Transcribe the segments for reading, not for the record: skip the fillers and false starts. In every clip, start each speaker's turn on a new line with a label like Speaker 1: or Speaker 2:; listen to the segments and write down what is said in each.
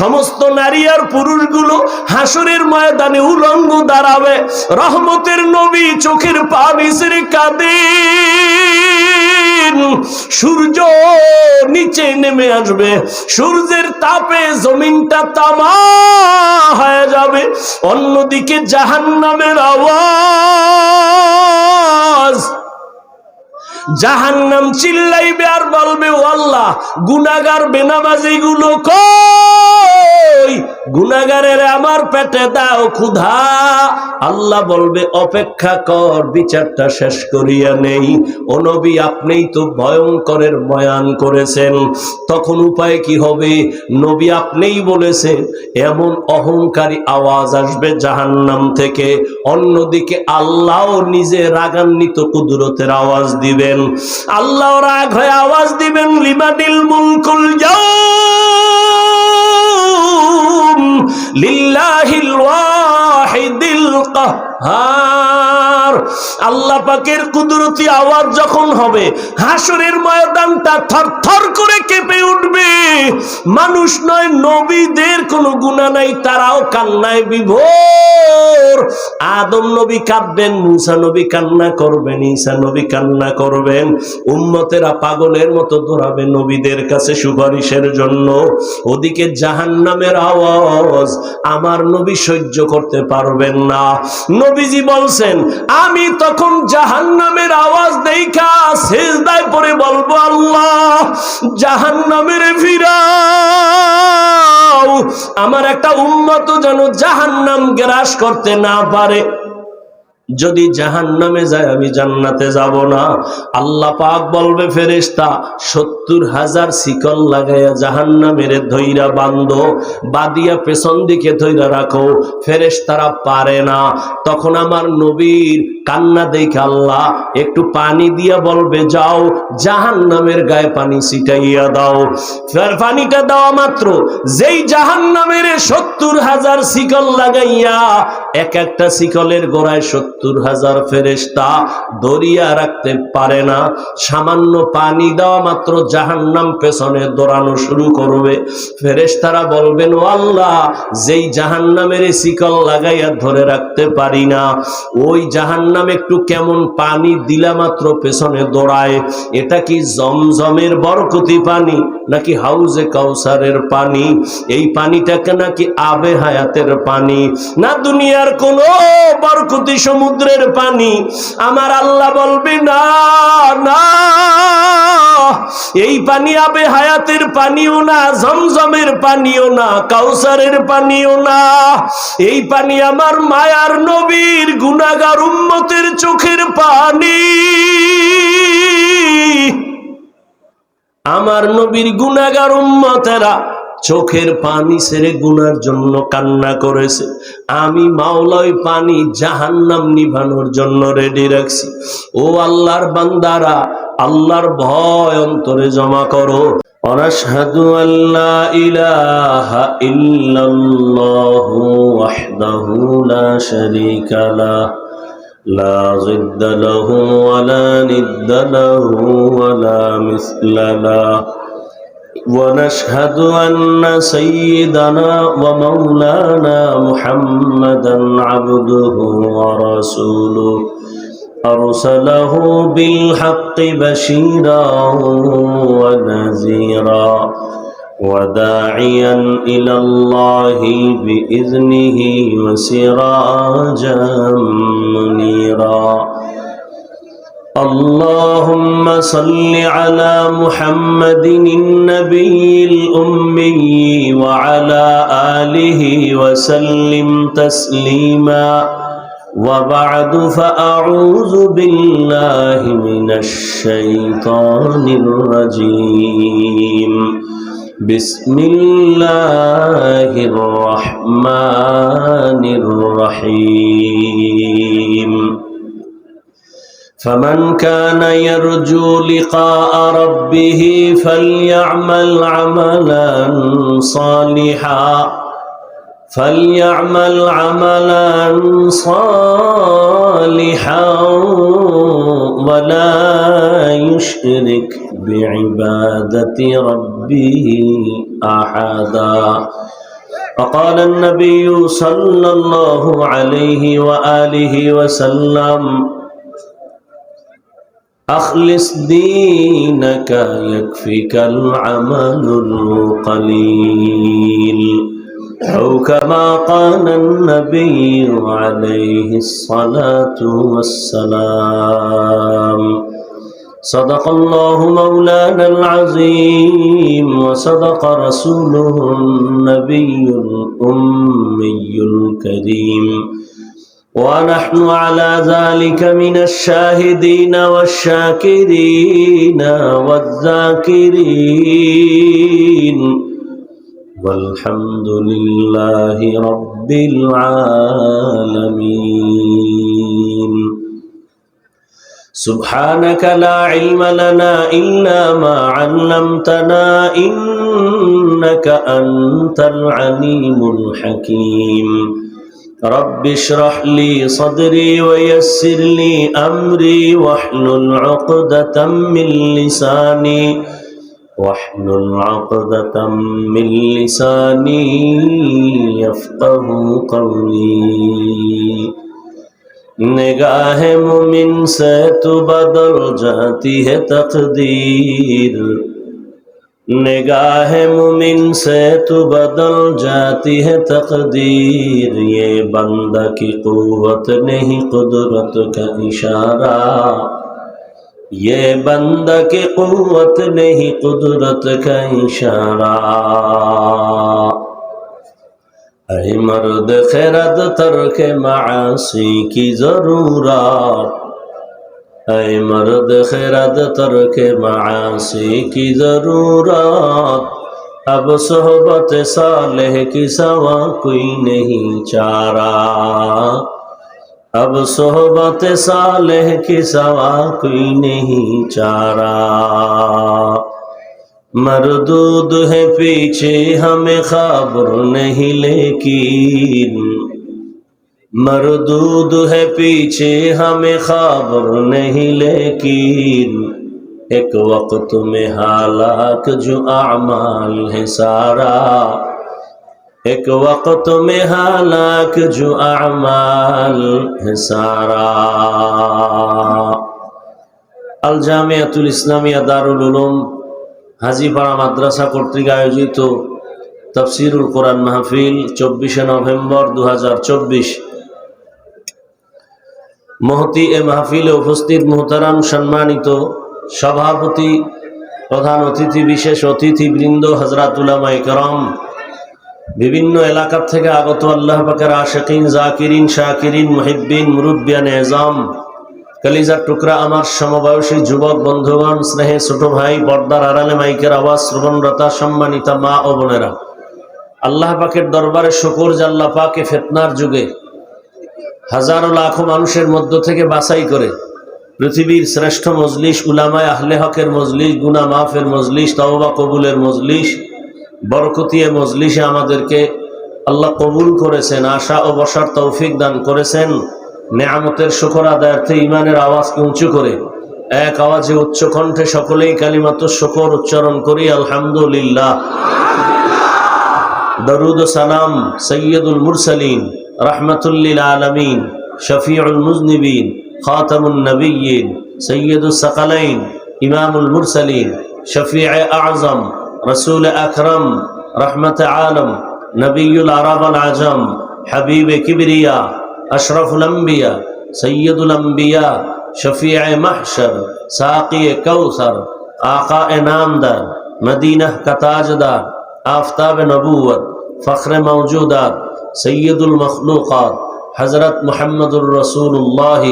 Speaker 1: সমস্ত নারী আর পুরুষগুলো হাসরের ময়দানে উলঙ্গ দাঁড়াবে। রহমতের নবী চোখের পানি ছেড়ে কাঁদেন। সূর্য নিচে নেমে আসবে, সূর্যের তাপে জমিনটা তামা হয়ে যাবে। অন্যদিকে জাহান্নামের আওয়াজ, জাহান্নাম চিল্লাইবে আর বলবে, ও আল্লাহ, গুনাহগার বেনামাজি গুলো কই? গুনাহগারের আমার পেটে দাও ক্ষুধা। আল্লাহ বলবে, অপেক্ষা কর, বিচারটা শেষ করিয়া নেই। ও নবী, আপনিই তো ভয়ঙ্করের বয়ান করেছেন। তখন উপায় কি হবে? নবী আপনিই বলেছেন, এমন অহংকারী আওয়াজ আসবে জাহান্নাম থেকে। অন্যদিকে আল্লাহ নিজে রাগান্বিত কুদরতের আওয়াজ দিবেন। আল্লাহ রাগ হয়ে আওয়াজ দিবেন, লিমানিল মুলকুল ইয়াউম লিল্লাহিল ওয়াহিদিল কাহ্হার। আল্লাহ পাকের কুদরতি আওয়াজ যখন হবে, হাসরের ময়দানটা থরথর করে কেঁপে উঠবে। মানুষ নয়, নবীদের কোনো গুনাহ নাই, তারাও কান্নায় বিভোর। আদম নবী কাঁদবেন, মুসা নবী কান্না করবেন, ঈসা নবী কান্না করবেন। উম্মতেরা পাগলের মতো দৌড়াবে নবীদের কাছে সুপারিশের জন্য। ওদিকে জাহান্নামের আওয়াজ আমার নবী সহ্য করতে পারবেন না। নবীজি বলছেন, আমি তখন জাহান্নামের আওয়াজ দেখা সিজদায় পড়ে বলবো, আল্লাহ, জাহান্নামের ফিরাও, আমার একটা উম্মত যেন জাহান্নাম গ্রাস করতে না পারে। যদি জাহান্নামে যায় আমি জান্নাতে যাব না। আল্লাহ পাক বলবে, ফেরেশতা ৭০,০০০ শিকল লাগাইয়া জাহান্নামের ধইরা বাঁধো, বাঁধিয়া পেছন দিকে ধইরা রাখো। ফেরেশতারা পারে না। তখন আমার নবীর কান্না দেখে আল্লাহ একটু পানি দিয়া বলবে, যাও জাহান্নামের গায়ে পানি ছিটাইয়া দাও। পানিটা দেওয়া মাত্র যেই জাহান্নামের ৭০,০০০ শিকল লাগাইয়া, এক একটা শিকলের গোড়ায় ৭০,০০০ ফেরেশতা দড়িয়া রাখতে পারে না। সামান্য পানি দেওয়া মাত্র জাহান্নাম পেছনে দৌড়ানো শুরু করবে। ফেরেশতারা বলবেন, ও আল্লাহ, যেই জাহান্নামের শিকল লাগাইয়া ধরে রাখতে পারি না, ওই জাহান্নাম একটু কেমন পানি দিলা মাত্র পেছনে দৌড়ায়। এটা কি জমজমের বরকতি পানি নাকি হাউজে কাউসারের পানি? এই পানিটাকে নাকি আবে হায়াতের পানি, না দুনিয়ার কোন বরকতি সমুদ্রের পানি? আমার আল্লাহ বলবে, না না, এই পানি আবে হায়াতের পানিও না, জমজমের পানিও না, কাউসারের পানিও না। এই পানি আমার মায়ার নবীর গুনাহগার উম্মতের চোখের পানি। আমার নবীর গুনাহগার উম্মতেরা চোখের পানি ছেড়ে গুনার জন্য কান্না করেছে। আমি মাওলা ওই পানি জাহান্নাম নিভানোর জন্য রেডি রাখছি। ও আল্লাহর বান্দারা, আল্লাহর ভয় অন্তরে জমা করো। আশহাদু আল্লা ইলাহা ইল্লাল্লাহু ওয়াহদাহু লা শারীকা লাহু লা জিদ্দা লাহু ওয়া লা নিদ্দা লাহু ওয়া লা মিসলা লাহু। ونشهد أن سيدنا ومولانا محمدا عبده ورسوله أرسله بالحق بشيرا ونذيرا وداعيا إلى الله بإذنه وسراجا منيرا. اللهم صل على محمد النبي الأمي وعلى آله وسلم تسليما. وبعد فأعوذ بالله من الشيطان الرجيم. بسم الله الرحمن الرحيم. فمن كان يرجو لقاء ربه فليعمل عملا صالحا ولا يشرك بعبادة ربه أحدا. وقال النبي صلى الله عليه وآله وسلم أخلص دينك يكفك العمل القليل أو كما قال النبي عليه الصلاة والسلام. صدق الله مولانا العظيم وصدق رسوله النبي الأمي الكريم ونحن على ذلك من الشاهدين والشاكرين والذاكرين والحمد لله رب العالمين. سبحانك لا علم لنا إلا ما علمتنا إنك أنت العليم الحكيم. رب اشرح لي صدري ويسر لي أمري واحلل عقدة من لساني يفقه قولي. निगाह मुमिन से तो बदल जाती है तकदीर, निगाह मुमिन से तो बदल जाती है तकदीर. ये बंदा की कुव्वत नहीं कुदरत का इशारा, ये बंदा की कुव्वत नहीं कुदरत का इशारा. ऐ मर्द खैरत तर्क मासी की जरूरत, ऐ मर्द खैरत तर्क मासी की जरूरत. अब सोहबत सालेह की सवा कोई नहीं चारा, अब सोहबत सालेह की सवा कोई नहीं चारा. मरदूद है पीछे हमें खबर नहीं लेकिन, मरदूद है पीछे हमें खबर नहीं लेकिन. एक वक्त में हालाक जो अमाल है सारा, एक वक्त में हालाक जो अमाल है सारा. अल जामियातुल इस्लामिया दारुल उलूम হাজীপাড়া মাদ্রাসা কর্তৃক আয়োজিত তাফসীরুল কোরআন মাহফিল 24 নভেম্বর 2024। মহতি এ মাহফিলে উপস্থিত মুহতারাম সম্মানিত সভাপতি, প্রধান অতিথি, বিশেষ অতিথিবৃন্দ, হযরত উলামায়ে কেরাম, বিভিন্ন এলাকা থেকে আগত আল্লাহ পাকের আশিকিন, জাকিরিন, শাকিরিন, মুহিব্বিন, মুরব্বিয়ান এজাম, কলিজার টুকরা আমার সমবয়সী যুবক বন্ধুগণ, স্নেহে ছোট ভাই, পর্দার আড়ালে মাইকের আওয়াজ শ্রবণরতা সম্মানিতা মা ও বোনেরা, আল্লাহ পাকের দরবারে শুকর যে আল্লাহ পাকে ফিতনার যুগে হাজারো লাখো মানুষের মধ্য থেকে বাছাই করে পৃথিবীর শ্রেষ্ঠ মজলিস, উলামায়ে আহলে হকের মজলিস, গুনাহ মাফের মজলিস, তওবা কবুলের মজলিস, বরকতিয়ে মজলিসে আমাদেরকে আল্লাহ কবুল করেছেন, আশা ও বসার তৌফিক দান করেছেন। নেয়ামতের শুকর আদায়ার্থে ইমানের আওয়াজকে উঁচু করে এক আওয়াজে উচ্চ কণ্ঠে সকলেই কালিমাতুশ শুকর উচ্চারণ করি, আলহামদুলিল্লাহ। দরুদ ও সালাম সৈয়দুল মুরসালিন, রাহমাতুল লিল আলামিন, শফিউল মুজনিবিন, খাতামুন নবিয়্যিন, সৈয়দুস সাকালাইন, ইমামুল মুরসালিন, শফিয়ে আযম, রাসূল আকরাম, রহমতে আলম, নবিয়ুল আরব আল আজম, হাবিবে কিবরিয়া, अशरफुल अंबिया, सैयदुल अंबिया, शफीअ महशर, साक़ी कौसर, आका नामदार, मदीना का ताजदार, आफताब नबूवत, फ़ख्र मौजूदात, सैयदुल मखलूक़ात, हज़रत मुहम्मदुर रसूलुल्लाह।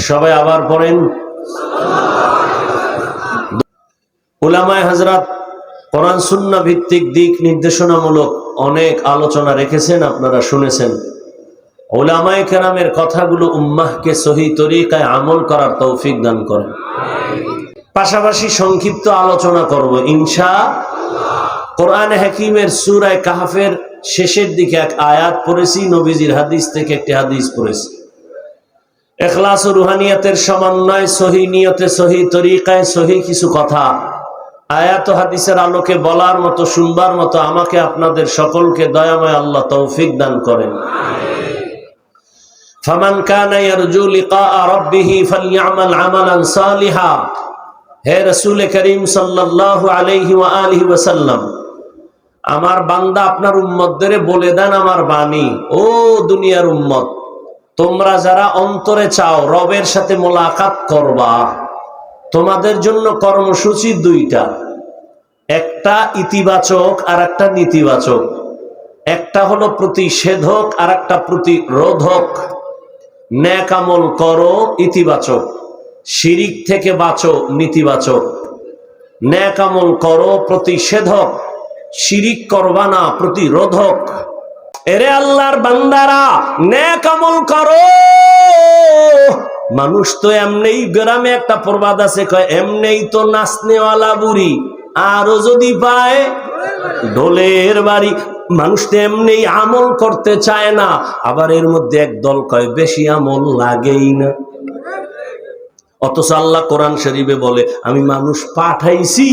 Speaker 1: সবাই আবার পড়েন। উলামায়ে হযরত কোরআন সুন্নাহ ভিত্তিক দিক নির্দেশনামূলক অনেক আলোচনা রেখেছেন, আপনারা শুনেছেন। উলামায়ে কেরামের কথাগুলো উম্মাহকে সহি তরিকায় আমল করার তৌফিক দান করেন। পাশাপাশি সংক্ষিপ্ত আলোচনা করব ইনশাআল্লাহ। কোরআনে হাকীমের সূরা কাহফের শেষের দিকে এক আয়াত পড়েছি, নবীজির হাদিস থেকে একটি হাদিস পড়েছি। ইখলাস ও রুহানিয়াতের সমন্বয়, সহি নিয়তে, সহি তরিকায়, সহি কিছু কথা আয়াত ও হাদিসের আলোকে বলার মতো, শুনবার মতো আমাকে আপনাদের সকলকে দয়াময় আল্লাহ তৌফিক দান করেন। ফামান কানা ইয়ারজু লিকা রাব্বিহি ফালইআমাল আমালান সালিহা। হে রাসূল করিম সাল্লাল্লাহু আলাইহি ওয়া আলিহি ওয়াসাল্লাম, আমার বান্দা আপনার উম্মতদের বলে দেন আমার বাণী, ও দুনিয়ার উম্মত, তোমরা যারা অন্তরে চাও রবের সাথে মোলাকাত করবা, তোমাদের জন্য কর্মসূচি দুইটা, একটা ইতিবাচক আর একটা নেতিবাচক। একটা হলো প্রতিষেধক আর একটা প্রতিরোধক। নেক আমল করো ইতিবাচক, শিরিক থেকে বাঁচো নেতিবাচক। নেক আমল করো প্রতিষেধক, শিরিক করবা না প্রতিরোধক। এরে আল্লাহর বান্দারা, নেক আমল করো। মানুষ তো এমনেই, গ্রামে একটা প্রবাদ আছে, কয় এমনেই তো নাচনেওয়ালা বুড়ি, আরো যদি পায় ঢোলের বাড়ি। মানুষ তো এমনি আমল করতে চায় না, আবার এর মধ্যে একদল কয় বেশি আমল লাগেই না। অথচ আল্লাহ কোরআন শরীফে বলে, আমি মানুষ পাঠাইছি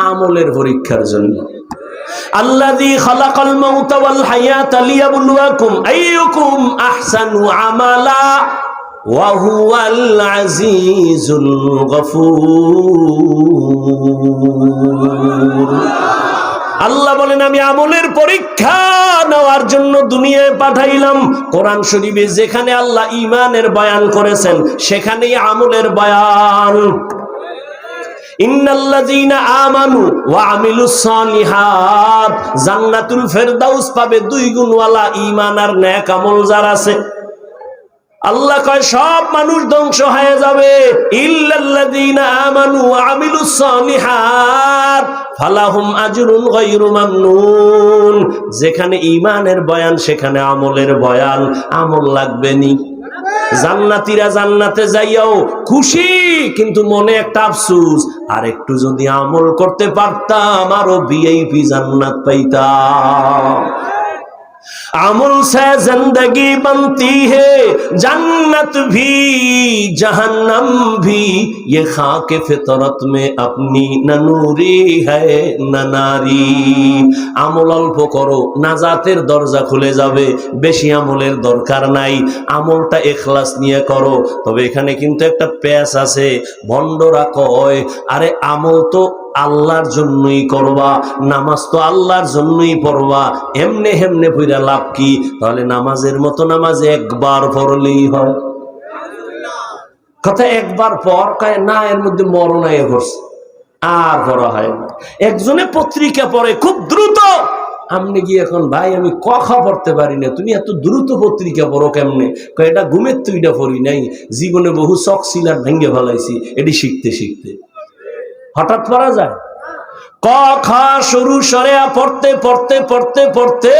Speaker 1: আমলের পরীক্ষার জন্য। আল্লাযী খালাকাল মাউতা ওয়াল হায়াতা লিয়াবলুয়াকুম আইয়ুকুম আহসানু আমালা ওয়া হুয়াল আজিজুল গফুর। আল্লাহ বলেন, আমি আমলের পরীক্ষা নেওয়ার জন্য দুনিয়ায় পাঠাইলাম। কোরআন শরীফে যেখানে আল্লাহ ঈমানের বয়ান করেছেন, সেখানেই আমলের বয়ান। ইন্নাল্লাযীনা আমানু ওয়া আমিলুস সালিহাত, জান্নাতুল ফেরদাউস পাবে দুই গুণওয়ালা ঈমান আর নেক আমল যার আছে। আল্লাহ কয় সব মানুষ ধ্বংস হয়ে যাবে, ইল্লাল্লাযীনা আমানু ওয়া আমিলুস সালিহাত ফালাহুম আজরুন গায়রু মামনুন। যেখানে ঈমানের বয়ান সেখানে আমলের বয়ান, আমল লাগবে নি। জান্নাতীরা জান্নাতে যাইয়াও খুশি, কিন্তু মনে একটা আফসোস, আর একটু যদি আমল করতে পারতাম আরো ভিআইপি জান্নাত পাইতাম। अमल से जिंदगी बनती है, जन्नत भी जहन्नम भी, ये खाक फितरत में अपनी न नूरी है न नारी। আমল অল্প করো, নাজাতের দরজা খুলে যাবে। বেশি আমলের দরকার নাই, আমলটা ইখলাস নিয়ে করো। তবে এখানে কিন্তু একটা প্যাচ আছে, ভণ্ডরা কয় আরে আমল তো আল্লাহর জন্যই করবা, নামাজ তো আল্লাহর জন্যই পড়বা, এমনে হেমনে পড়া লাভ কি? তাহলে নামাজের মতো নামাজ একবার পড়লেই হয়। কথা একবার পর কয় না, এর মধ্যে মরণ আয় করছে, আর পড়া হয় না। একজনে পত্রিকা পড়ে খুব দ্রুত, আপনি কি এখন ভাই আমি কথা পড়তে পারি না, তুমি এত দ্রুত পত্রিকা পড়ো কেমনে? কয় এটা ঘুমের তো এটা পড়ি নাই, জীবনে বহু চক সিলার ভেঙে ফেলাইছি, এটি শিখতে শিখতে। হঠাৎ পড়া যায়? ক খ শুরু সরে পড়তে পড়তে পড়তে পড়তে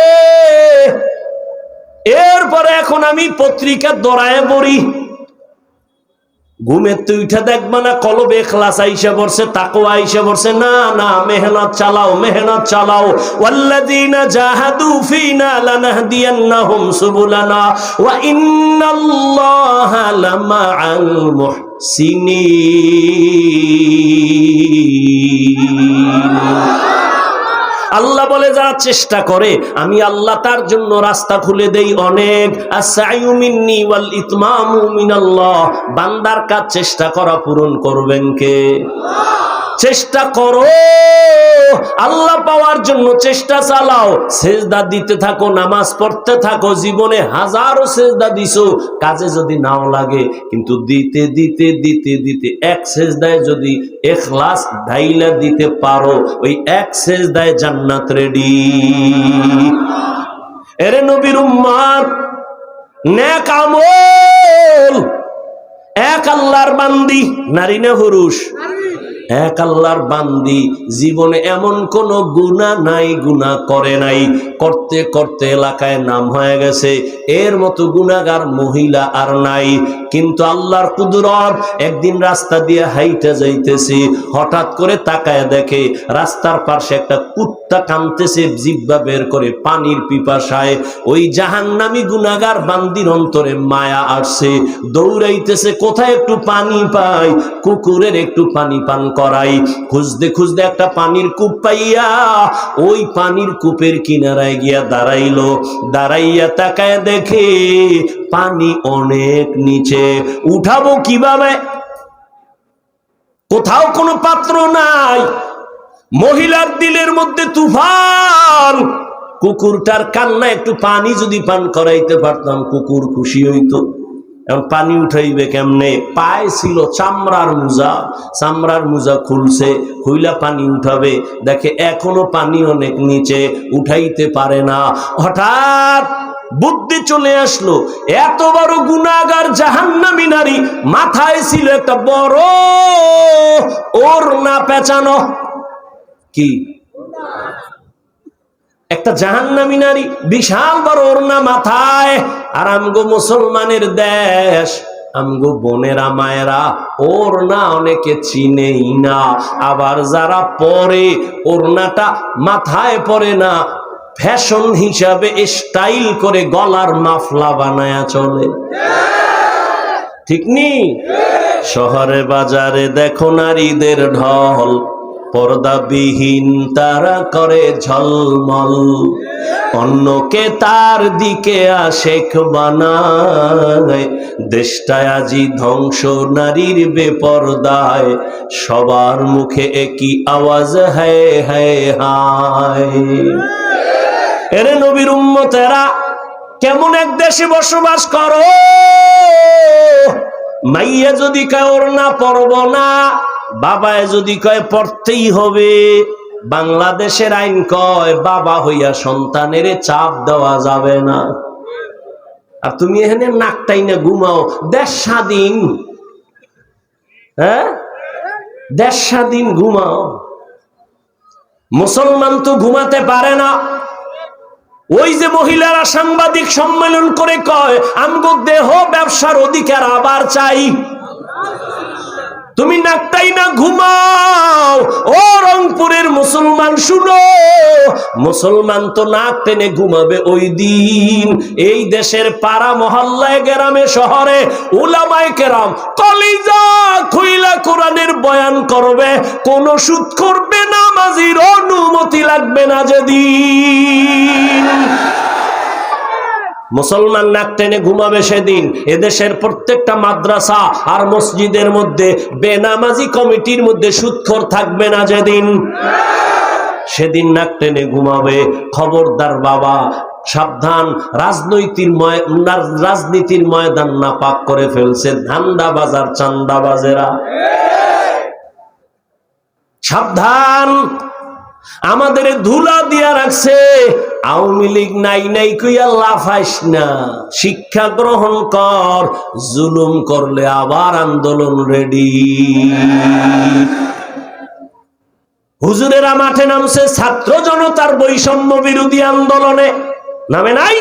Speaker 1: এরপরে এখন আমি পত্রিকা দৌড়ায় পড়ি। ঘুমের তো উঠা দেখবা না কলবে ইখলাস আইসা পড়ছে, তাকওয়া আইসা পড়ছে। না না, মেহনত চালাও, মেহনত চালাও। ওয়াল্লাযীনা জাহাদু ফীনা লানাহদিয়ান্নাহুম সুবুলানা ওয়া ইন্নাল্লাহা লামাআল মুহসিনিন। আল্লাহ বলে যারা চেষ্টা করে আমি আল্লাহ তার জন্য রাস্তা খুলে দেই অনেক। আস-সা'য়ু মিন্নি ওয়াল ইতমামু মিনাল্লাহ। বান্দার কাজ চেষ্টা করা, পূরণ করবেন কে? চেষ্টা করো, আল্লাহ পাওয়ার জন্য চেষ্টা চালাও, সেজদা দিতে থাকো, নামাজ পড়তে থাকো। জীবনে হাজারো সেজদা দিছো, কাজে যদি নাও লাগে, কিন্তু দিতে দিতে দিতে দিতে এক সেজদায় যদি ইখলাস ঢাইলা দিতে পারো, ওই এক সেজদায় জান্নাত রেডি। এরে নবীর উম্মত, নেক আমল, এক আল্লাহর বান্দি, নারী না পুরুষ? এক আল্লাহর বান্দি, জীবনে এমন কোন গুনাহ নাই, গুনাহ করে নাই, করতে করতে এলাকায় নাম হয়ে গেছে এর মতো গুনাহগার মহিলা আর নাই। কিন্তু আল্লাহর কুদরত, একদিন রাস্তা দিয়ে হাইটা যাইতেছি, হঠাৎ করে তাকায় দেখে রাস্তার পাশে একটা কুত্তা কাঁদতেছে, জিহ্বা বের করে পানির পিপাসায়। ওই জাহান্নামী গুনাহগার বান্দির অন্তরে মায়া আসছে, দৌড়াইতেছে কোথায় একটু পানি পাই, কুকুরের একটু পানি পান করাই। খুঁজতে খুঁজতে একটা পানির কূপ পাইয়া ওই পানির কূপের কিনারায় গিয়া দাঁড়াইলো। দাঁড়াইয়া তাকায় দেখে পানি অনেক নিচে। উঠাবো কিভাবে? কোথাও কোনো পাত্র নাই। মহিলার দিলের মধ্যে তুফান। কুকুরটার কান্না একটু পানি যদি পান করাইতে পারতাম কুকুর খুশি হইতো। এখন পানি উঠাইবে কেমনে? পায়ে ছিল চামড়ার মোজা, চামড়ার মোজা খুলছে, খুইলা পানি উঠাবে, দেখে এখনো পানি অনেক নিচে, উঠাইতে পারে না। হঠাৎ বুদ্ধি চলে আসলো, এত বড় গুনাহগার জাহান্নামী নারী, মাথায় ছিল একটা বড় ওড়না পেঁচানো। কি একটা জাহান্নামী নারী, বিশাল বড় ওড়না মাথায়। আর আমগো মুসলমানের দেশ, আমগো বোনেরা মায়েরা ওড়না অনেকে চিনেই না। আবার যারা পরে ওড়নাটা মাথায় পরে না, ফ্যাশন হিসাবে স্টাইল করে গলার মাফলা বানায়া চলে। ঠিক নি? শহরে বাজারে দেখো নারীদের ঢল, পর্দাবিহীন তারা করে ঝলমল, অন্যকে তার দিকে আশেক বানায়। দেশটায় আজি ধ্বংস নারীর বেপরদায়, সবার মুখে একই আওয়াজ হায় হায় হায়। এরে নবীর উম্মতেরা, কেমন এক দেশে বসবাস করো? মাইয়া যদি কয় ওড়না পরব না, বাবায় যদি কয় পড়তেই হবে। বাংলাদেশের আইন কয় বাবা হইয়া সন্তানের চাপ দেওয়া যাবে না। আর তুমি এখানে নাকটাই না ঘুমাও। দেশ স্বাধীন, হ্যাঁ দেশ স্বাধীন, ঘুমাও। মুসলমান তো ঘুমাতে পারে না। ওই যে মহিলারা সাংবাদিক সম্মেলন করে কয় আমগো দেহ ব্যবসার অধিকার আবার চাই। তুমি নাকটাই না ঘুমাও। ও রংপুরের মুসলমান শুনো, মুসলমান তো নাক টেনে ঘুমাবে ওই দিন এই দেশের পাড়া মহল্লায় গ্রামে শহরে উলামায়ে কেরাম কলিজা খুইলা কোরআনের বয়ান করবে, কোন সুদ করবে না, নামাজির অনুমতি লাগবে না। যেদিন মুসলমান নাক টেনে ঘুমাবে সেদিন এদেশের প্রত্যেকটা মাদ্রাসা আর মসজিদের মধ্যে বেনামাজি কমিটির মধ্যে সুদখোর থাকবে না। যেদিন সেদিন নাক টেনে ঘুমাবে। খবরদার বাবা, সাবধান। রাজনীতির ময়দান নাপাক করে ফেলছে ধান্দাবাজার চান্দাবাজেরা। সাবধান, আমাদের ধুলা দিয়া রাখছে। আওয়ামী লীগ নাই নাই কইয়া লাফাইস না, শিক্ষা গ্রহণ কর। জুলুম করলে আবার আন্দোলন রেডি। হুজুরেরা মাঠে নামছে ছাত্র জনতার বৈষম্য বিরোধী আন্দোলনে, নামে নাই?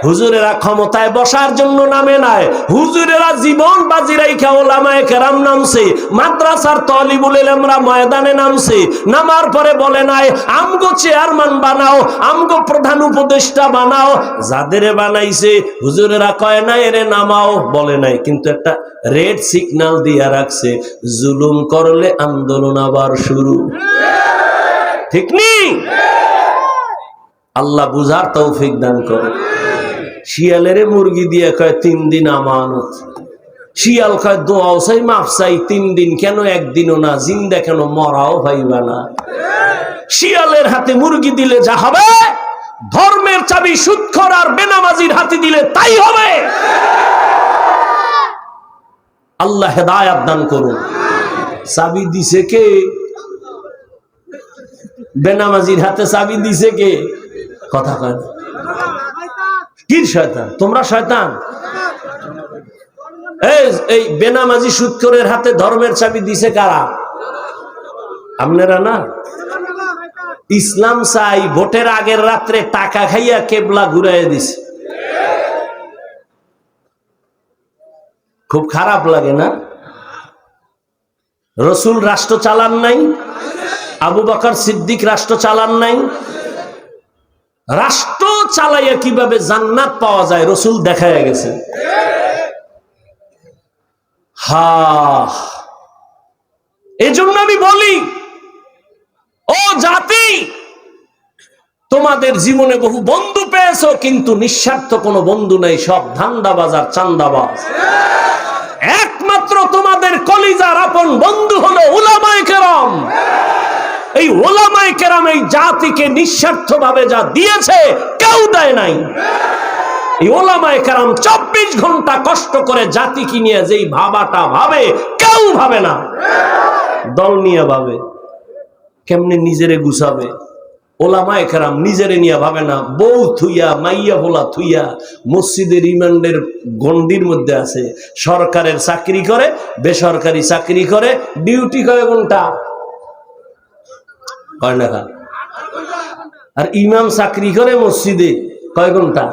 Speaker 1: হুজুরেরা ক্ষমতায় বসার জন্য নামে নাই। হুজুরেরা জীবন বাজি রাইখা ওলামায়ে কেরাম নামছে, মাদ্রাসার তালিবুল ইলমরা ময়দানে নামছে। নামার পরে বলে নাই আমগো চেয়ারম্যান বানাও, আমগো প্রধান উপদেষ্টা বানাও। যাদের বানাইছে হুজুরেরা কয় নাই এরে নামাও, বলে নাই, কিন্তু একটা রেড সিগন্যাল দিয়া রাখছে, জুলুম করলে আন্দোলন আবার শুরু। ঠিক নেই? আল্লাহ বুঝার তৌফিক দান করে। শিয়ালের মুরগি দিয়ে কয় 3 দিন আমানত। শিয়াল কয় দোয়াও চাই মাফ চাই 3 দিন কেন, একদিনও না, জিন্দা কেন, মরাও পাইবা না। শিয়ালের হাতে মুরগি দিলে যা হবে, ধর্মের চাবি সুদখোর আর বেনামাজির হাতে দিলে তাই হবে। আল্লাহ হেদায়েত দান করুন। চাবি দিছে কে? বেনামাজির হাতে চাবি দিছে কে? কথা কয় না। কি শয়তান? তোমরা শয়তান। এই বেনামাজি সুদখোরের হাতে ধর্মের চাবি দিছে কারা? আপনারা না? ইসলাম চাই ভোটের আগের রাত্রে টাকা খাইয়া কেবলা ঘুরাইয়া দিছে। খুব খারাপ লাগে না? রসুল রাষ্ট্র চালান নাই, আবু বকর সিদ্দিক রাষ্ট্র চালান নাই। রাষ্ট্র চালাইয়া কিভাবে জান্নাত পাওয়া যায় রসুল দেখাইয়া গেছে। এজন্য আমি বলি, ও জাতি, তোমাদের জীবনে বহু বন্ধু পেয়েছো, কিন্তু নিঃস্বার্থ কোনো বন্ধু নেই, সব ধান্দাবাজ আর চান্দাবাজ। একমাত্র তোমাদের কলিজার আপন বন্ধু হলো উলামায়ে কেরাম। এই উলামায়ে কেরাম এই জাতিকে নিঃস্বার্থ ভাবে যা দিয়েছে কেউ দেয় নাই। এই উলামায়ে কেরাম 24 ঘন্টা কষ্ট করে জাতিকে নিয়ে যেই ভাবাটা ভাবে কেউ ভাবে না। দল নিয়ে ভাবে, কেমনে নিজেরে গুছাবে। ওলামায়ে কেরাম নিজেরে নিয়ে ভাবে না, বউ থুইয়া মাইয়া ভোলা থুইয়া মসজিদের রিমান্ডের গন্ডির মধ্যে আছে। সরকারের চাকরি করে, বেসরকারি চাকরি করে, ডিউটি কয় ঘন্টা? কয় না। আর ইমাম চাকরি করে মসজিদে কয় ঘন্টা?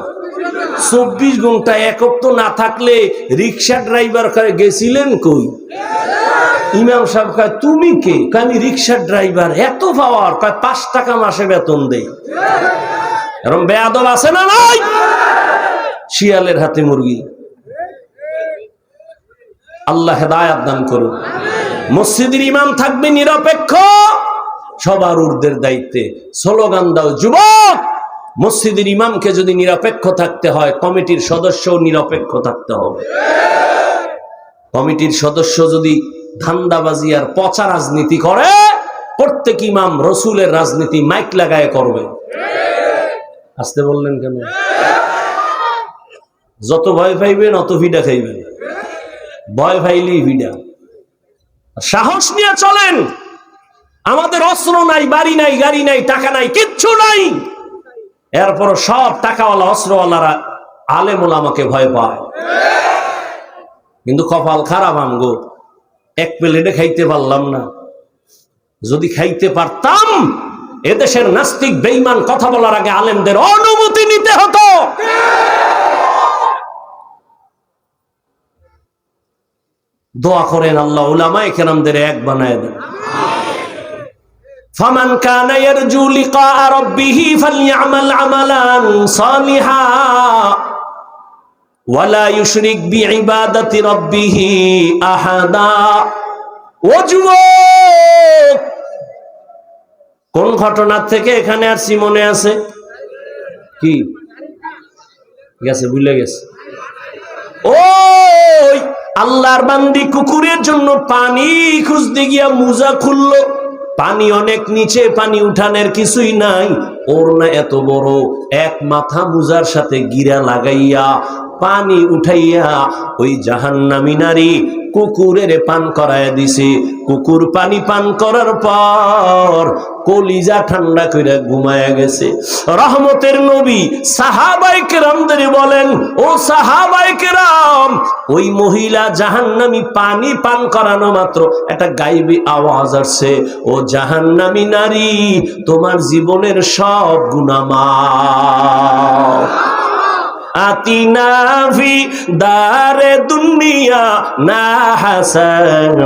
Speaker 1: 24 ঘন্টা। একক তো না থাকলে রিক্সা ড্রাইভার করে গেছিলেন কই? ইমাম সাহেব কয় তুমি কে? আমি রিক্সা ড্রাইভার। এত পাওয়ার? কয় 5 টাকা মাসে বেতন দেই। এরকম বেয়াদব আছে না নাই? শিয়ালের হাতে মুরগি। আল্লাহ হেদায়েত দান করুন। মসজিদের ইমাম থাকবে নিরপেক্ষ, সবার ঊর্ধ্বের দায়িত্বে। স্লোগান দাও যুবক, মসজিদের ইমামকে যদি নিরপেক্ষ থাকতে হয়, কমিটির সদস্য নিরপেক্ষ থাকতে হবে। কমিটির সদস্য যদি ধান্দাবাজি আর পচা রাজনীতি করে, প্রত্যেক ইমাম রসুলের রাজনীতি মাইক লাগায় করবে। আসতে বললেন কেন? যত ভয় পাইবেন অত ভিডা খাইবেন। ভয় পাইলেই ভিডা। সাহস নিয়ে চলেন। আমাদের অস্ত্র নাই, বাড়ি নাই, গাড়ি নাই, টাকা নাই, কিচ্ছু নাই। এরপর সব টাকাওয়ালা অস্ত্রওয়ালারা আলেম ওলামাকে ভয় পায়। কিন্তু কপাল খারাপ আমগো, এক প্লেটে খাইতে পারলাম না। যদি খাইতে পারতাম, এদেশের নাস্তিক বেঈমান কথা বলার আগে আলেমদের অনুমতি নিতে হতো। দোয়া করেন আল্লাহ উলামায়ে কেরামদের এক বানায় দেন। ফামান কানা ইয়ারজু লিকা রাব্বিহি ফালইআমাল আমালান সালিহা ওয়ালা ইউশরিক বিইবাদাতি রাব্বিহি আহাদা। ও যুবক, কোন ঘটনা থেকে এখানে আসছি মনে আছে কি? গেছে, ভুলে গেছে। ওই আল্লাহর বান্দি কুকুরের জন্য পানি খুঁজতে গিয়া মুজা খুললো। পানি অনেক নিচে, পানি উঠানের কিছুই নাই। ওর না এত বড় এক মাথা মুজার সাথে গিরা লাগাইয়া পানি উঠাইয়া ওই জাহান্নামী নারী কুকুরের পান করায় দিছে। কুকুর পানি পান করার পর কলিজা ঠান্ডা কইরা ঘুমায়া গেছে। রহমতের নবী সাহাবায়ে কেরামদের বলেন, ও সাহাবায়ে কেরাম, ওই মহিলা জাহান্নামী পানি পান করানো মাত্র একটা গায়েবী আওয়াজ আসছে, ও জাহান্নামী নারী, তোমার জীবনের সব গুনাহ মাফ। আতিনা ফি দারে দুনিয়া না হাসান,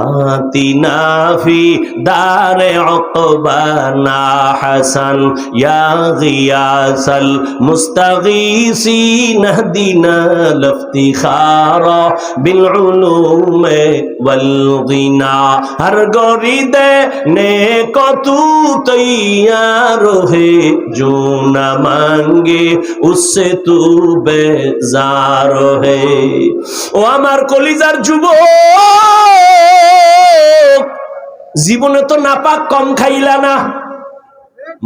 Speaker 1: আতিনা ফি দারে উকবা না হাসান, ইয়া গিয়াসাল মুস্তাগীসিন হদিনা লফতিখারা বিল উলুমে ওয়াল গিনা। হর গরিদে নে কতু তৈয়ার হে, जो न मांगे उससे तू बेजार है। ও আমার কলিজার যুবক, জীবনে তো নাপাক কম খাইলা না।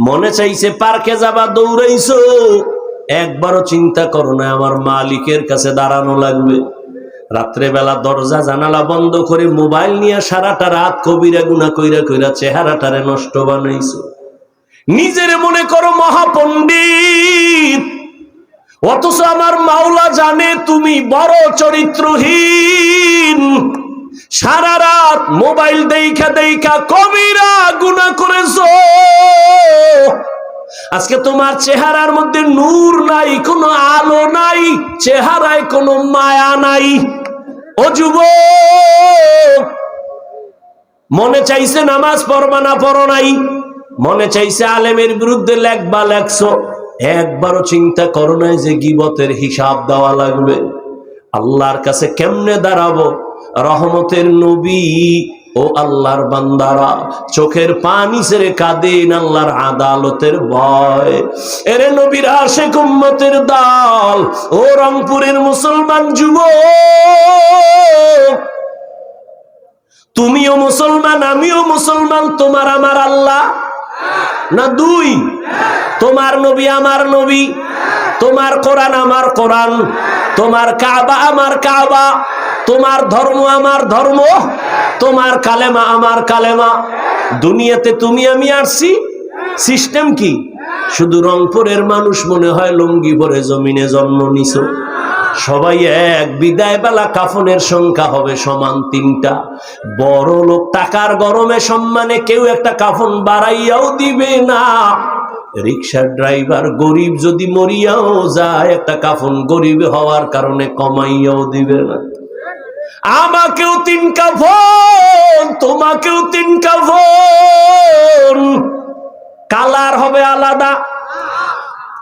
Speaker 1: মনে চাইছে পার্কে যাবা, দৌড়াইছো। একবারও চিন্তা করো না আমার মালিকের কাছে দাঁড়ানো লাগবে। রাত্রে বেলা দরজা জানালা বন্ধ করে মোবাইল নিয়ে সারাটা রাত কবিরা গুনাহ কইরা কইরা চেহারাটারে নষ্ট বানাইছো। নিজেরে মনে করো মহাপণ্ডিত, অথচ আমার মাওলা জানে তুমি বড় চরিত্রহীন। সারা রাত মোবাইল দেখা দেখা কবিরা গুনাহ করেছো। আজকে তোমার চেহারার মধ্যে নূর নাই, কোনো আলো নাই, চেহারায় কোনো মায়া নাই। ও যুবক, মনে চাইছে নামাজ পড়বা না, পড়ো নাই। মনে চাইছে আলেমের বিরুদ্ধে লেখবা, লেখছো। একবারও চিন্তা করো নাই যে গীবতের হিসাব দেওয়া লাগবে। আল্লাহর কাছে কেমনে দাঁড়াবো? রহমতের নবী ও আল্লাহর বান্দারা, চোখের পানি ছেড়ে কাঁদেন আল্লাহর আদালতের ভয়। এরে নবীর আশিক উম্মতের দল, ও রংপুরের মুসলমান যুবক, তুমিও মুসলমান আমিও মুসলমান। তোমার আমার আল্লাহ না দুই? তোমার নবী আমার নবী, তোমার কোরআন আমার কোরআন, তোমার কাবা আমার কাবা, তোমার ধর্ম আমার ধর্ম, তোমার কালেমা আমার কালেমা। দুনিয়াতে তুমি আমি আসছি, সিস্টেম কি? শুধু রংপুরের মানুষ মনে হয় লুঙ্গি পরে জমিনে জন্ম নিছো। সবাই এক, বিদায় বেলা কাফনের সংখ্যা হবে সমান 3টা। বড় লোক টাকার গরমে সম্মানে কেউ একটা কাফন বাড়াইয়াও দিবে না। রিক্সার ড্রাইভার গরিব যদি মরিয়াও যায়, একটা কাফন গরিব হওয়ার কারণে কমাইয়াও দিবে না। আমাকেও 3 কাফন, তোমাকেও 3 কাফন, কালার হবে আলাদা।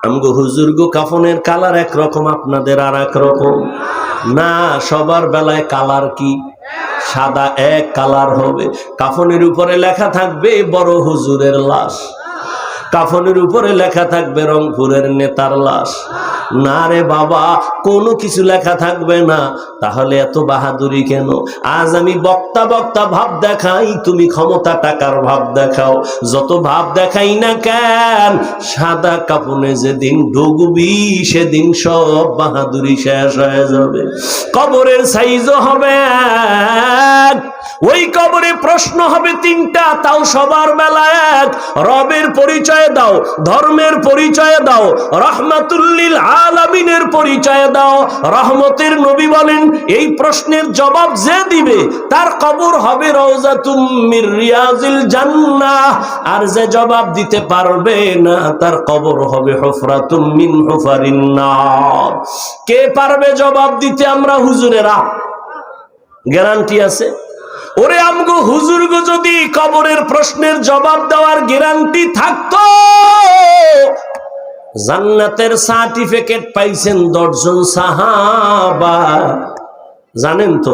Speaker 1: আমগো হুজুর গো কাফনের কালার একরকম, আপনাদের আর এক রকম না। সবার বেলায় কালার কি? সাদা এক কালার হবে। কাফনের উপরে লেখা থাকবে বড় হুজুরের লাশ, কাফনের উপরে লেখা থাকবে রংপুরের নেতার লাশ। না রে বাবা, কোনো কিছু লেখা থাকবে না। তাহলে এত বাহাদুরি কেন? আজ আমি বক্তা বক্তা ভাব দেখাই, তুমি ক্ষমতা টাকার ভাব দেখাও। যত ভাব দেখাই না কেন, সাদা কাফনে যেদিন ঢুকবি সেদিন সব বাহাদুরি শেষ হয়ে যাবে। কবরের সাইজও হবে এক, ওই কবরে প্রশ্ন হবে 3টা, তাও সবার বেলায় এক। রবের পরিচয় দাও, ধর্মের পরিচয় দাও, রহমাতুল্লিল আলামিনের পরিচয় দাও। রহমতের নবী বলেন, এই প্রশ্নের জবাব যে দিবে তার কবর হবে রওজাতুম মির রিয়াজিল জান্নাহ, আর যে জবাব দিতে পারবে না তার কবর হবে হুফরাতুম মিন হুফারিন নার। কে পারবে জবাব দিতে? আমরা হুজুরেরা। গ্যারান্টি আছে? ওরে আমগো হুজুর গো, যদি কবরের প্রশ্নের জবাব দেওয়ার গ্যারান্টি থাকতো, জান্নাতের সার্টিফিকেট পাইছেন 10 জন সাহাবা। জানেন তো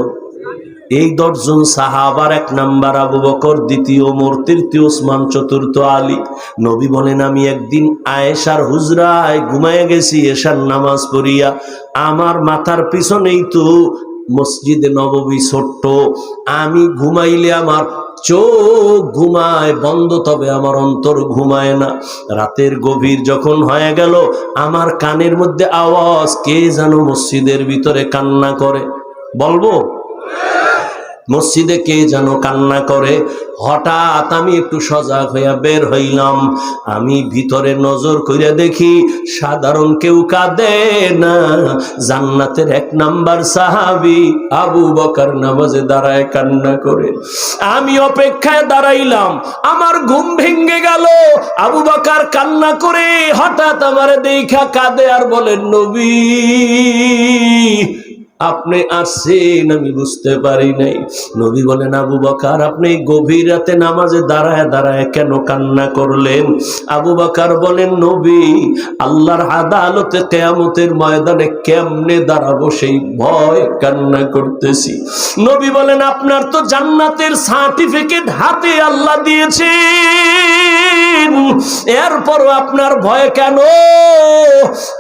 Speaker 1: এই 10 জন সাহাবার 1 নাম্বার আবু বকর, 2 ওমর, 3 ওসমান, 4 আলী। নবী বলেন, আমি একদিন আয়েশার হুজরায় ঘুমায় গেছি এশার নামাজ পড়িয়া। আমার মাথার পিছনেই তো মসজিদে নববী ছোট্ট। আমি ঘুমাইলে আমার চোখ ঘুমায় বন্ধ, তবে আমার অন্তর ঘুমায় না। রাতের গভীর যখন হয়ে গেল, আমার কানের মধ্যে আওয়াজ, কে যেন মসজিদের ভিতরে কান্না করে। বলবো? মসজিদে কে যেন কান্না করে। হঠাৎ আমি একটু সজাগ হইয়া বের হইলাম। আমি ভিতরে নজর কইরা দেখি সাধারণ কেউ কাঁদে না, জান্নাতের 1 নাম্বার সাহাবী আবু বকর নামাজে দাঁড়ায় কান্না করে। আমি অপেক্ষায় দাঁড়াইলাম, আমার ঘুম ভেঙে গেল। আবু বকর কান্না করে হঠাৎ আমারে দেখা কাঁদে আর বলেন, নবী আপনি আসছেন, আমি বুঝতে পারি নাই। নবী বলেন, আবু বকর আপনি গভীর রাতে নামাজে দাঁড়ায় দাঁড়ায় কেন কান্না করলেন? আবু বকর বলেন, নবী আল্লাহর আদালতে কিয়ামতের ময়দানে কেমনে দাঁড়াবো সেই ভয় কান্না করতেছি। নবী বলেন, আপনার তো জান্নাতের সার্টিফিকেট হাতে আল্লাহ দিয়েছেন, এরপরও আপনার ভয় কেন?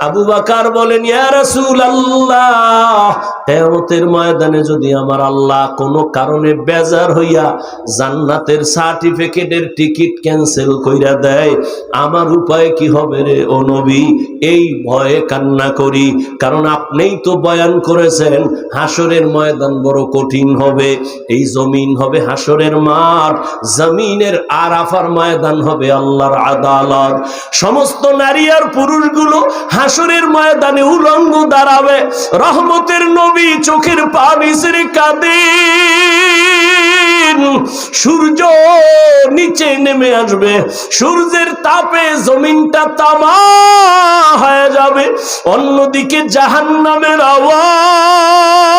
Speaker 1: আবু বকর বলেন, ইয়া রাসূলুল্লাহ, কিয়ামতের ময়দানে যদি আমার আল্লাহ কোনো কারণে বেজার হইয়া জান্নাতের সার্টিফিকেটের টিকিট ক্যান্সেল কইরা দেয়, আমার উপায় কি হবে রে ও নবী? এই ভয়ে কান্না করি, কারণ আপনিই তো বয়ান করেছেন হাসরের ময়দান বড় কঠিন হবে। এই জমিন হবে হাসরের মাঠ, জমিনের আরাফার ময়দান হবে আল্লাহর আদালত। সমস্ত নারী আর পুরুষগুলো হাসরের ময়দানে উলঙ্গ দাঁড়াবে। রহমতের নবী চোখের পানি ছেড়ে কাঁদেন। সূর্য নিচে নেমে আসবে, সূর্যের তাপে জমিনটা তামা হয়ে যাবে। অন্যদিকে জাহান্নামের আওয়াজ,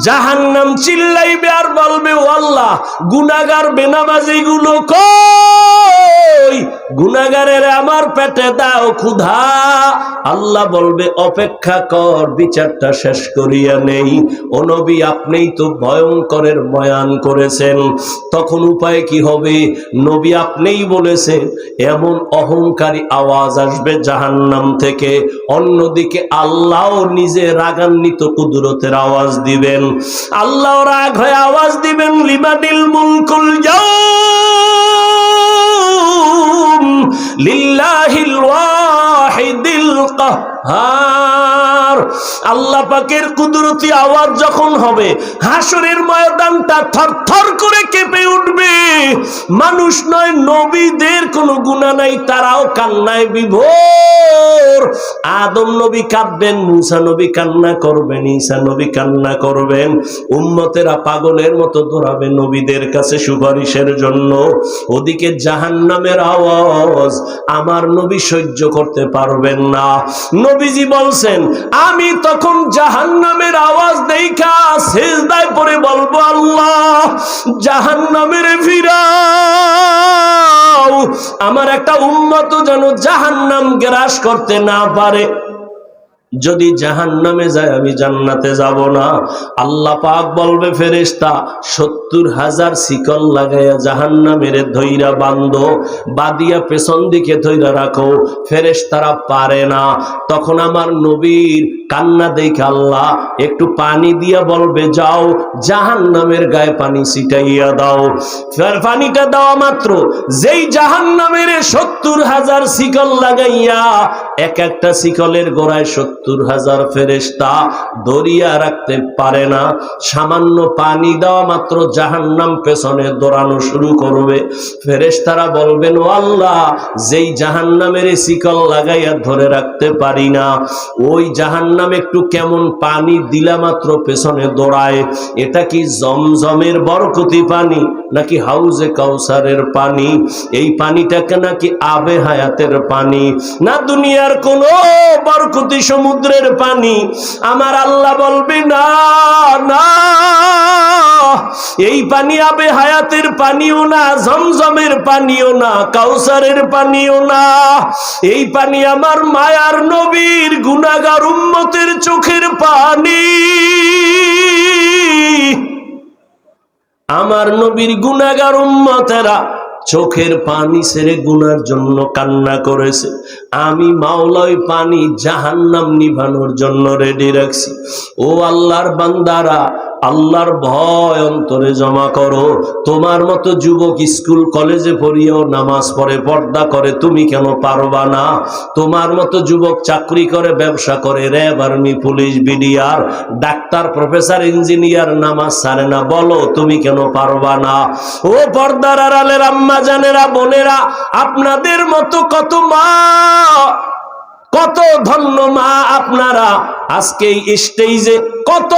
Speaker 1: জাহান্নাম চিল্লাইবে আর বলবে, ও আল্লাহ গুনাহগার বেনামাজি গুলো কই? গুনাহগারের আমার পেটে দাও ক্ষুধা। আল্লাহ বলবে অপেক্ষা কর, বিচারটা শেষ করিয়া নেই। ও নবী, আপনিই তো ভয়ঙ্করের বয়ান করেছেন, তখন উপায় কি হবে? নবী আপনিই বলেছেন এমন অহংকারী আওয়াজ আসবে জাহান্নাম থেকে। অন্যদিকে আল্লাহ নিজে রাগান্বিত কুদরতের আওয়াজ দিবেন। আল্লাহ রাগ হয়ে আওয়াজ দিবেন, লিমানিল মুলকুল ইয়াউম লিল্লাহিল ওয়াহিদিল কাহ্হার। আল্লাহ পাকের কুদরতি আওয়াজ যখন হবে, হাসরের ময়দানটা থরথর করে কেঁপে উঠবে। মানুষ নয়, নবীদের কোনো গুনাহ নাই, তারাও কান্নায় বিভোর। আদম নবী কাঁদবেন, মুসা নবী কান্না করবেন, ঈসা নবী কান্না করবেন। উম্মতেরা পাগলের মতো দৌড়াবে নবীদের কাছে সুপারিশের জন্য। ওদিকে জাহান্নামের আওয়াজ আমার নবী সহ্য করতে পারবেন না। নবীজি বলছেন, আমি তখন জাহান্নামের আওয়াজ দেখা সিজদায় পড়ে বলবো, আল্লাহ জাহান্নামের ফিরাও, আমার একটা উম্মত যেন জাহান্নাম গ্রাস করতে না পারে। যদি জাহান্নামে যায় আমি জান্নাতে যাব না। আল্লাহ পাক বলবে, ফেরেশতা 70,000 শিকল লাগাইয়া জাহান্নামের ধইরা বাঁধো, বাঁধিয়া পেছন দিকে ধইরা রাখো। ফেরেশতারা পারে না। তখন আমার নবীর কান্না দেখে আল্লাহ একটু পানি দিয়া বলবে, যাও জাহান্নামের গায়ে পানি ছিটাইয়া দাও। পানিটা দেওয়া মাত্র যেই জাহান্নামের 70,000 শিকল লাগাইয়া, এক একটা শিকলের গোড়ায় 70,000 ফেরেশতা দড়িয়া রাখতে পারে না। সামান্য পানি দেওয়া মাত্র জাহান্নাম পেছনে দৌড়ানো শুরু করবে। ফেরেশতারা বলবেন, ও আল্লাহ, যেই জাহান্নামের শিকল লাগাইয়া ধরে রাখতে পারি না, ওই জাহান্নাম একটু কেমন পানি দিলা মাত্র পেছনে দৌড়ায়। এটা কি জমজমের বরকতি পানি নাকি হাউজে কাউসারের পানি? এই পানিটাকে নাকি আবে হায়াতের পানি, না দুনিয়ার কোন বরকতি সমুদ্রের পানি? আমার আল্লাহ বলবে, না না, এই পানি আবে হায়াতের পানিও না, জমজমের পানিও না, কাউসারের পানিও না। এই পানি আমার মায়ার নবীর গুনাহগার উম্মতের চোখের পানি। আমার নবীর গুনাহগার উম্মতেরা চোখের পানি ছেড়ে গুনার জন্য কান্না করেছে। আমি মাওলাই পানি জাহান্নাম নিভানোর জন্য রেডি রাখছি। ও আল্লাহর বান্দারা, আল্লাহর ভয় অন্তরে জমা করো। তোমার মতো যুবক স্কুল কলেজে পড়িয়েও নামাজ পড়ে, পর্দা করে, তুমি কেন পারবা না? তোমার মতো যুবক চাকরি করে, ব্যবসা করে, RAB, army, police, BDR, doctor, professor, engineer, নামাজ ছাড়ে না, বলো তুমি কেন পারবা না? ও পর্দার আড়ালের আম্মা জানেরা, বোনেরা, আপনাদের মতো কত মা, কত ধন্য মা আপনারা। আজকে এই স্টেজে কত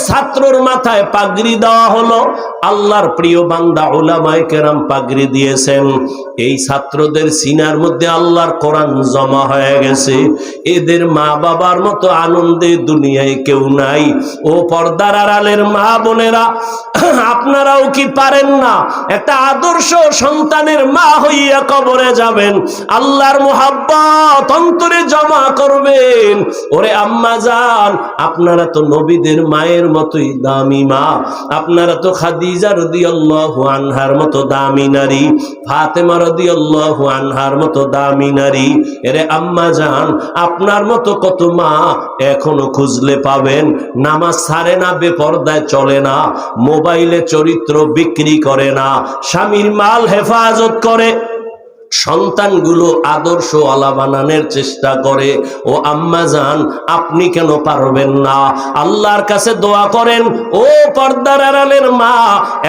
Speaker 1: ছাত্রর মাথায় পাগড়ি দেওয়া হলো। আল্লাহর প্রিয় বান্দা উলামায়ে কেরাম পাগড়ি দিয়েছেন। এই ছাত্রদের সিনার মধ্যে আল্লাহর কোরআন জমা হয়ে গেছে। এদের মা বাবার মতো আনন্দে দুনিয়ায় কেউ নাই। ও পর্দার আড়ালের মা বোনেরা, আপনারাও কি পারেন না একটা আদর্শ সন্তানের মা হইয়া কবরে যাবেন, আল্লাহর মুহাব্বত অন্তরে জমা করবেন? ওরে আম্মা জান, আপনারা তো নবীদের মায়ের মতোই দামি মা। আপনারা তো খাদিজা রাদিয়াল্লাহু আনহার মতো দামি নারী, ফাতেমা রাদিয়াল্লাহু আনহার মতো দামি নারী। এরে আম্মা জান, আপনার মতো কত মা এখনো খুঁজলে পাবেন। নামাজ ছাড়ে না, বেপরদায় চলে না, মোবাইলে চরিত্র বিক্রি করে না, স্বামীর মাল হেফাজত করে, সন্তানগুলো আদর্শওয়ালা বানানোর চেষ্টা করে। ও আম্মা জান, আপনি কেন পারবেন না? আল্লাহর কাছে দোয়া করেন, ও পর্দার আড়ালের মা,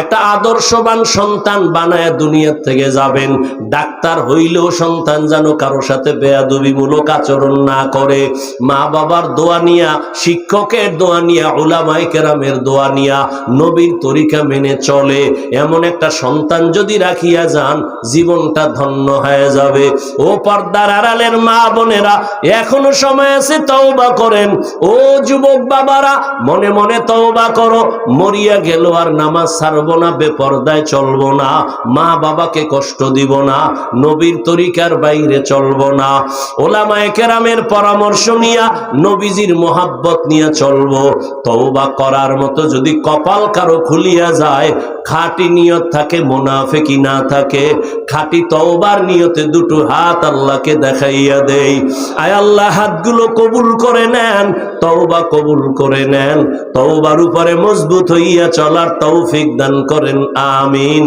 Speaker 1: একটা আদর্শবান সন্তান বানায় দুনিয়া থেকে যাবেন। ডাক্তার হইলেও সন্তান যেন কারো সাথে বেয়াদবিমূলক আচরণ না করে। মা বাবার দোয়া নিয়া, শিক্ষকের দোয়া নিয়া, উলামায়ে কেরামের দোয়া নিয়া, নবীর তরিকা মেনে চলে, এমন একটা সন্তান যদি রাখিয়া যান, জীবনটা ধন্য হয়ে যাবে। ও পর্দার আড়ালের মা বোনেরা, এখনো সময় আছে, তওবা করেন। ও যুবক বাবারা, মনে মনে তওবা করো। মরিয়া গেল আর নামাজ ছাড়বো না, বেপরদায় চলবো না, মা বাবাকে কষ্ট দিব না, নবীর তরিকার বাইরে চলবো না, ওলামায়ে কেরামের পরামর্শ নিয়া নবীজির মোহাব্বত নিয়ে চলবো। তওবা করার মতো যদি কপাল কারো খুলিয়া যায়, খাঁটি নিয়ত থাকে, মুনাফিকি না থাকে, খাঁটি তওবার নিয়তে দুটো হাত আল্লাহকে দেখাইয়া দেই। আয় আল্লাহ, হাতগুলো কবুল করে নেন, তওবা কবুল করে নেন, তওবার উপরে মজবুত হইয়া চলার তৌফিক দান করেন, আমিন।